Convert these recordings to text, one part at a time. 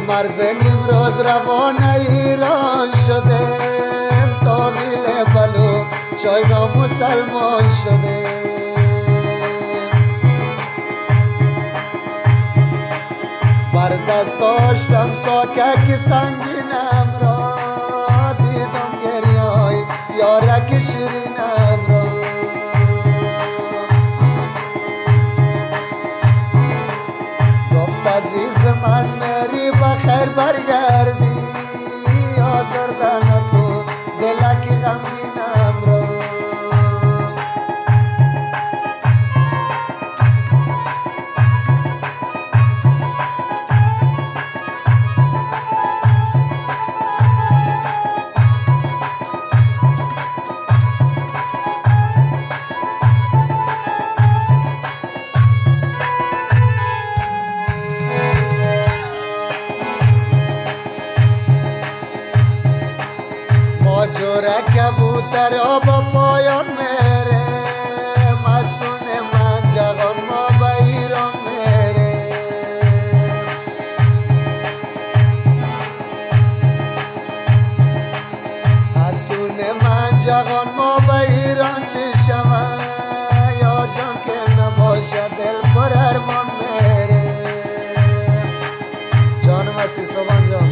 مرز نیمروز روانه ایران شدیم، تاویل بلو چاینا مسلمان شدیم. بر دست داشتم ساکک سنگینم را، دیدم گریای یارک شیرینم را. گفت عزیز من میری بخیر برگردی، آزرده نکن دلک غمگینم را. جوره کبوتر آب پایان میره، مسون من جغان ما به ایران میره. مسون من جغان ما به ایران چی شود، یار جان که نباشه دل پر ارمان میره. جانم هستی صبحان جان.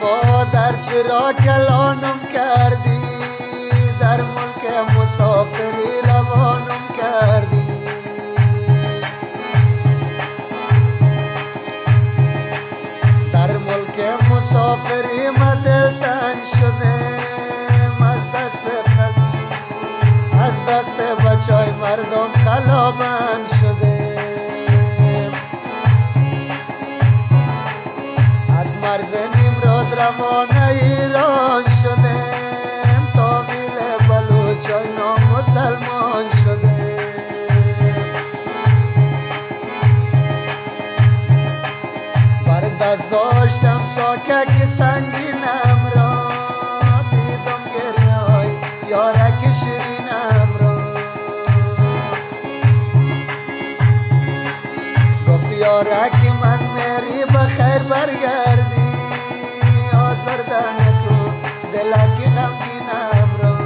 مادر چرا کلانم کردی، در ملک مسافری روانم کردی. در ملک مسافری من دلتنگ شدم، از دست بچای مردم قلابند شدم. از مرز نیمروز روانه ایران شدیم، تاویل بلوچاینا مسلمان شدیم. بر دست داشتم ساکک سنگینم را، دیدم گریای یارک شیرینم را. گفت یارک من میری بخیر برگردی، آزرده نکن دلک غمگینم را.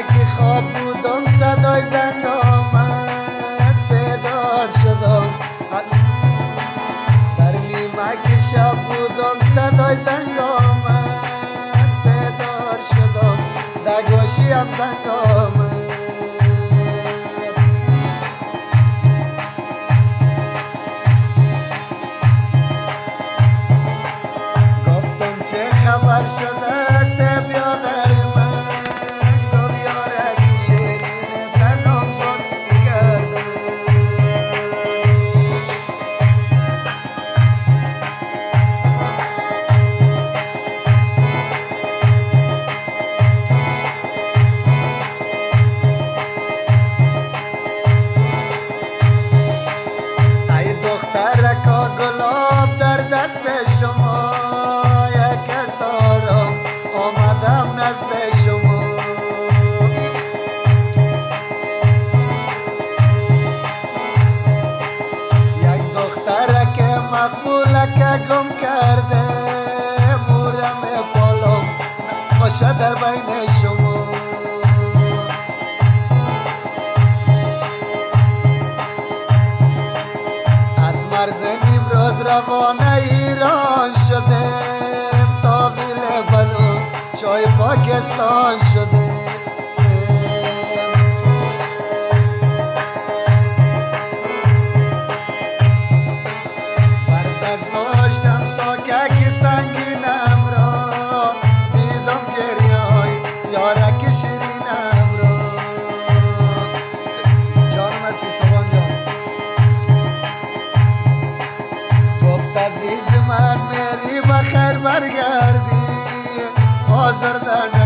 که خواب بودم صدای زنگ آمد، بیدار شدم. در نیمک شب بودم صدای زنگ آمد، بیدار شدم. در گوشیم زنگ آمد. گفتم چه خبر شده است بیادر من، گلاب در دست شما، یک ارز دارم آمدم نزد شما. یک دختر که مقبوله که گم کرده، مورم پالم باشه در بین شما. از مرز نیمروز روانه ایران شدیم، تاویل بلو چای پاکستان شدیم. بر دست داشتم ساکک سنگینم را، عزیز من میری بخیر برگردی آزردن